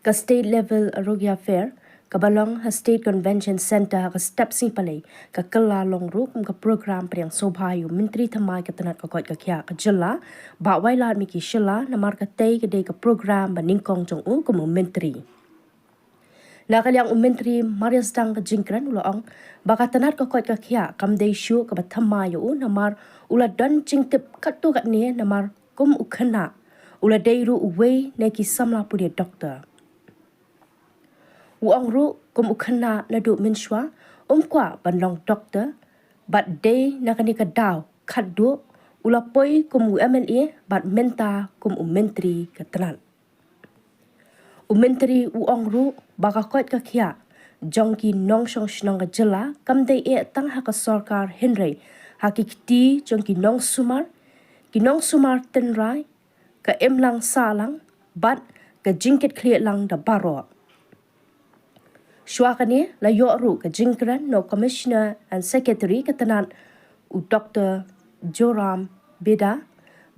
ka state level ArogyaFair kabalong ha state convention center ka step simpale ka kala long ru ka program priang sobhayu menteri thymmai ka tanat ka kot ka kya ka jilla ba Waishylla mi ki shilla na mar ka tei ka de ka program ba ningkong jong u ka menteri na kalyang menteri marias dang ka jingkran uloong ba ka tanat ka kot ka kya kam dei shu ka ba thymmai u na mar ula don jingtip ka tu ka ne na mar kum ukhana ula dei ru uwe ne ki samla puri doktor Uang ru kum ukhana na du mynshwa kwa banlong doktor bat day na kani ka daw khat du ula poi kum MLA bat menta kum menteri ka tanan menteri uang ru baka kot ka khia jong ki nong shong shnong ka jilla kam dei tang ha ka sarkar henry ha ki kti jong ki nong sumar tenrai ka emlang salang bat ka jingket clear lang da baro Shwakani la yoru ka jingkran no commissioner and secretary ka tanan u Dr. Joram Beda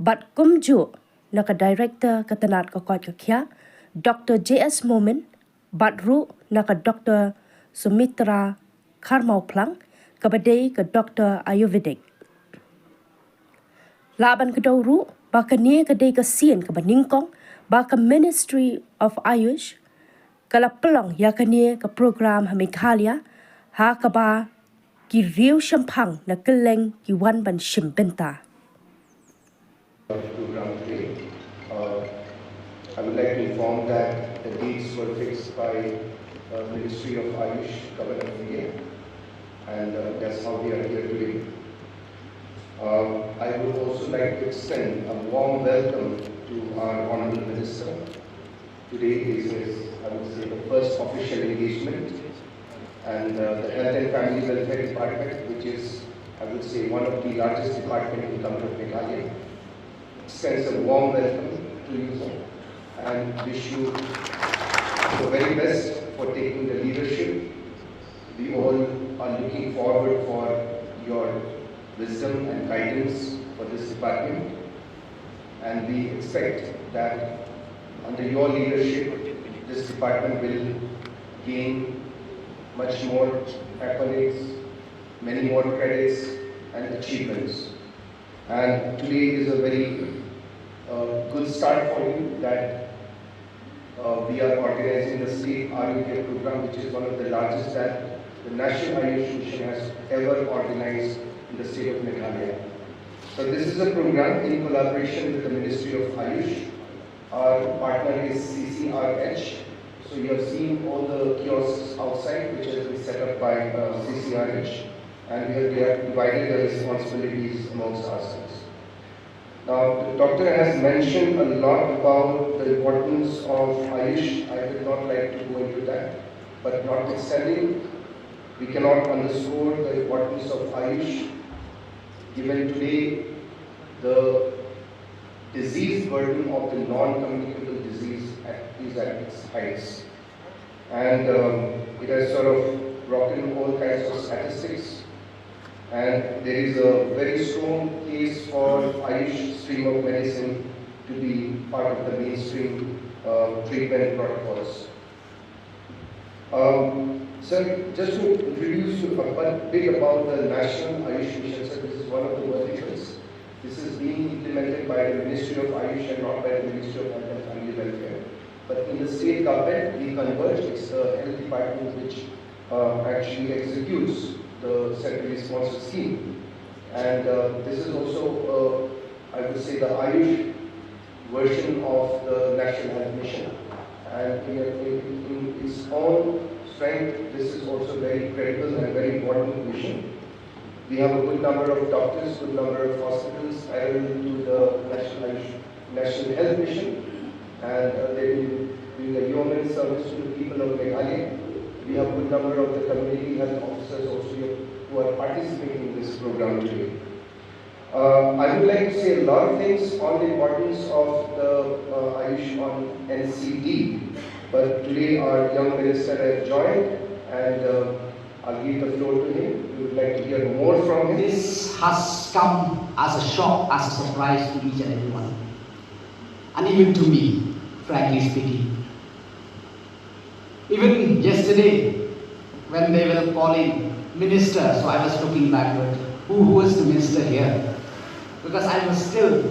bat kumju na ka director ka tanat ka kot ka kya Dr. JS Moment bat ru na ka Dr. Sumitra Karmau Plang ka badai ka Dr. Ayurvedic Laban ka daw ru ba ka niya ka day ka siyan ka baningkong ba ka Ministry of Ayush kala pelong ya kani ka program ha Meghalaya ha ka ba ki riu shampang na keleng ki wan ban shimbenta program today. I would like to inform that the dates were fixed by Ministry of Ayush Government of India, and that's how we are here today. I would also like to extend a warm welcome to our Honorable Minister. Today is I would say, the first official engagement, and the Health and Family Welfare Department, which is, I would say, one of the largest departments in the government of Meghalaya, extends a warm welcome to you and wish you the very best for taking the leadership. We all are looking forward for your wisdom and guidance for this department, and we expect that under your leadership, this department will gain much more accolades, many more credits and achievements. And today is a very good start for you that we are organizing the state ArogyaFair program, which is one of the largest that the nationalayushmission has ever organized in the state of Meghalaya. So this is a program in collaboration with the Ministry of Ayush. Our partner is CCRH. So you have seen all the kiosks outside, which has been set up by CCRH, and we have divided the responsibilities amongst ourselves. Now, the doctor has mentioned a lot about the importance of Ayush. I would not like to go into that, but notwithstanding, we cannot underscore the importance of Ayush, given today the disease burden of the non-communicable disease is at its highest. And it has sort of broken all kinds of statistics. And there is a very strong case for Ayush stream of medicine to be part of the mainstream treatment protocols. Sir, just to introduce you a bit about the National Ayush Mission, sir, this is one of the verticals. This is being implemented by the Ministry of Ayush and not by the Ministry of Health and Family Welfare. But in the state government, we converge. It's the health department which actually executes the centrally sponsored scheme. And this is also, I would say, the Ayush version of the National Health Mission. And in its own strength, this is also very credible and very important mission. We have a good number of doctors, good number of hospitals parallel to the National Health Mission, and they will doing a yeoman service to the people of Meghalaya. We have a good number of the community health officers also who are participating in this program today. I would like to say a lot of things on the importance of the Ayush on NCD, but today our young minister has joined, and I'll give the floor to him. We would like to hear more from him. This has come as a shock, as a surprise to each and everyone. And even to me, frankly speaking. Even yesterday, when they were calling minister, so I was looking backward. Who is the minister here? Because I was still,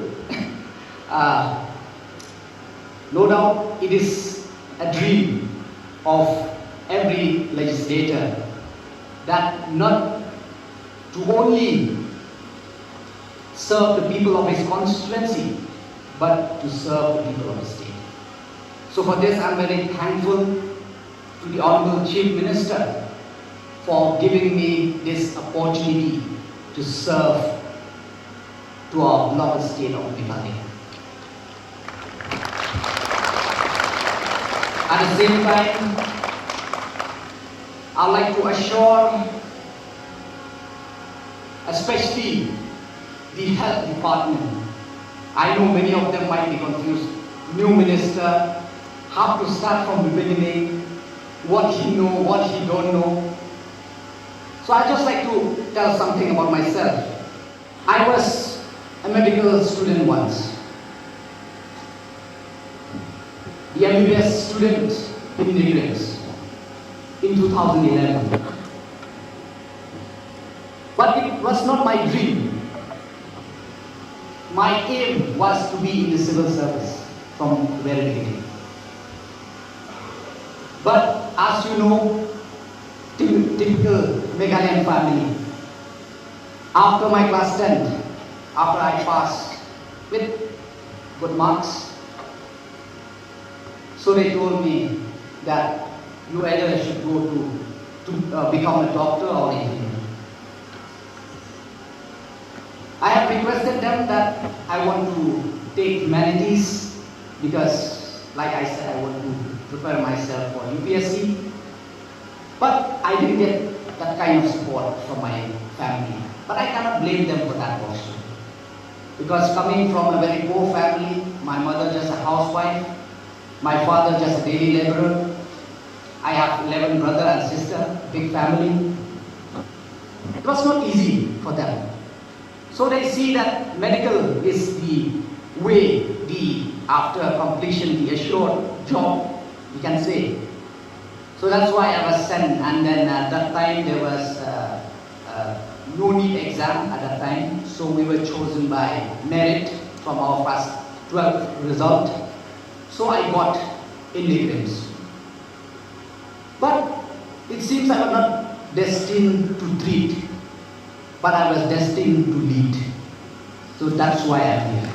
no doubt it is a dream of every legislator that not to only serve the people of his constituency, but to serve the people of the state. So for this, I'm very thankful to the Honorable Chief Minister for giving me this opportunity to serve to our beloved state of Meghalaya. At the same time, I'd like to assure, especially the health department. I know many of them might be confused. New minister, have to start from the beginning, what he know, what he don't know. So I just like to tell something about myself. I was a medical student once. The MBBS student in Lyngoh in 2011. But it was not my dream. My aim was to be in the civil service from the very beginning. But as you know, typical Meghalayan family, after my class 10, after I passed with good marks, so they told me that you either should go to become a doctor or engineer. I have requested them that I want to take humanities because, like I said, I want to prepare myself for UPSC. But I didn't get that kind of support from my family. But I cannot blame them for that also. Because coming from a very poor family, my mother just a housewife, my father just a daily laborer. I have 11 brothers and sister, big family. It was not easy for them. So they see that medical is the way, after completion, the assured job, we can say. So that's why I was sent, and then at that time there was no need exam at that time. So we were chosen by merit from our past 12 result. So I got indifference. But it seems I was not destined to treat, but I was destined to lead. So that's why I'm here.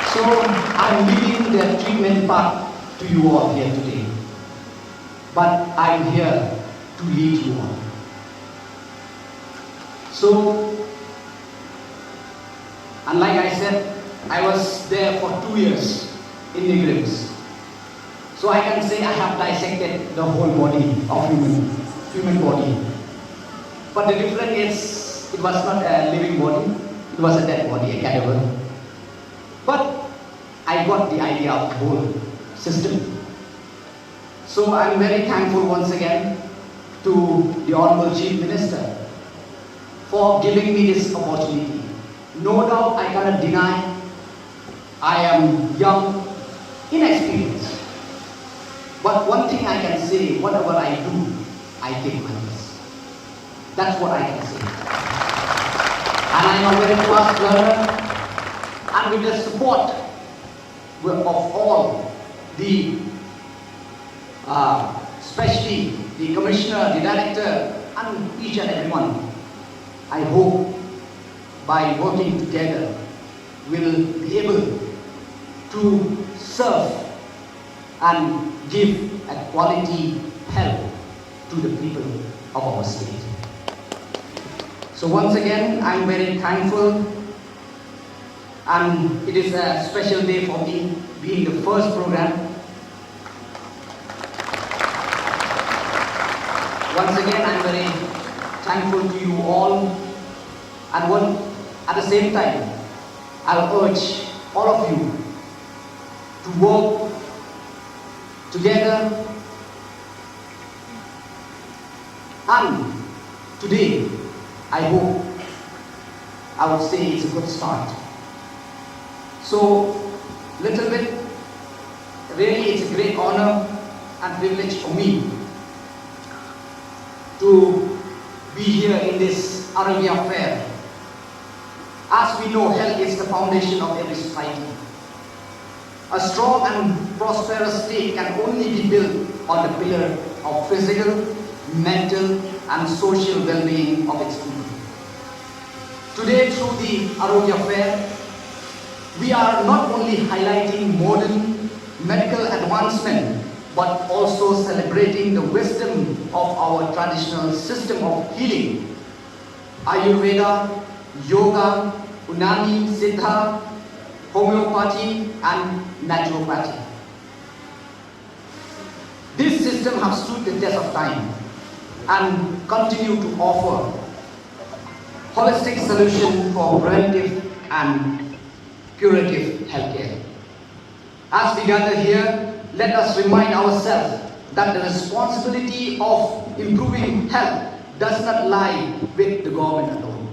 So I'm leaving the treatment part to you all here today. But I'm here to lead you all. So, and like I said, I was there for 2 years in Lyngoh. So I can say I have dissected the whole body of human body. But the difference is, it was not a living body, it was a dead body, a cadaver. But I got the idea of the whole system. So I'm very thankful once again to the Honorable Chief Minister for giving me this opportunity. No doubt I cannot deny I am young, inexperienced. But one thing I can say, whatever I do, I take my best. That's what I can say. And I am a very fast learner. And with the support of all the, especially the commissioner, the director, and each and everyone, I hope by working together, we'll be able to serve and give a quality help to the people of our state. So once again, I'm very thankful, and it is a special day for me, being the first program. Once again, I'm very thankful to you all, and at the same time, I'll urge all of you to work together. And today, I hope, I would say it's a good start. So, little bit, Really, it's a great honor and privilege for me to be here in this ArogyaFair. As we know, health is the foundation of every society. A strong and prosperous state can only be built on the pillar of physical, mental, and social well-being of its people. Today, through the ArogyaFair, we are not only highlighting modern medical advancement, but also celebrating the wisdom of our traditional system of healing: Ayurveda, Yoga, Unani, Siddha, homeopathy, and naturopathy. This system has stood the test of time and continue to offer holistic solution for preventive and curative healthcare. As we gather here, let us remind ourselves that the responsibility of improving health does not lie with the government alone.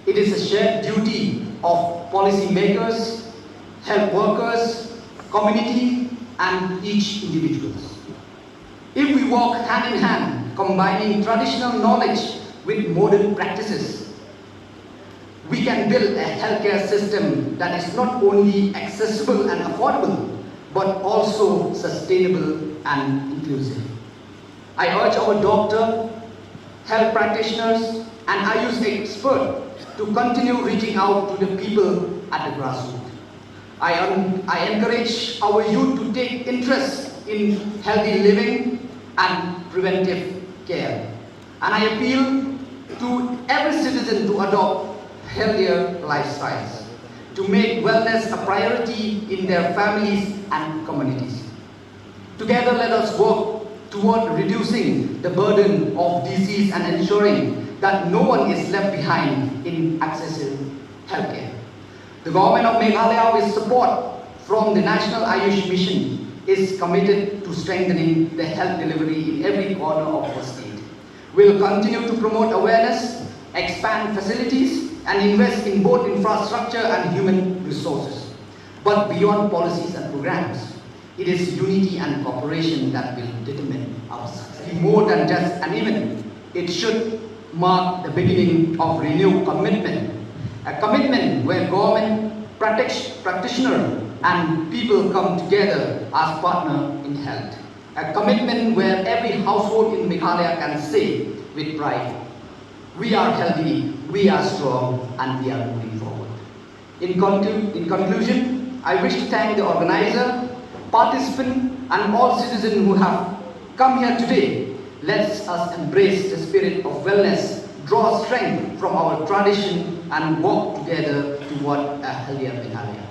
It is a shared duty of policymakers, health workers, community, and each individual. If we walk hand in hand, combining traditional knowledge with modern practices, we can build a healthcare system that is not only accessible and affordable, but also sustainable and inclusive. I urge our doctor, health practitioners, and AYUSH experts to continue reaching out to the people at the grassroots. I encourage our youth to take interest in healthy living and preventive care. And I appeal to every citizen to adopt healthier lifestyles, to make wellness a priority in their families and communities. Together, let us work toward reducing the burden of disease and ensuring that no one is left behind in accessing healthcare. The government of Meghalaya, with support from the nationalayushmission, is committed to strengthening the health delivery in every corner of our state. We will continue to promote awareness, expand facilities, and invest in both infrastructure and human resources. But beyond policies and programs, it is unity and cooperation that will determine our success. More than just an event, it should mark the beginning of renewed commitment. A commitment where government, practitioner, and people come together as partners in health. A commitment where every household in Meghalaya can say with pride, we are healthy, we are strong, and we are moving forward. In conclusion, I wish to thank the organizer, participant, and all citizens who have come here today. Let us embrace the spirit of wellness, draw strength from our tradition, and walk together toward a healthier Meghalaya.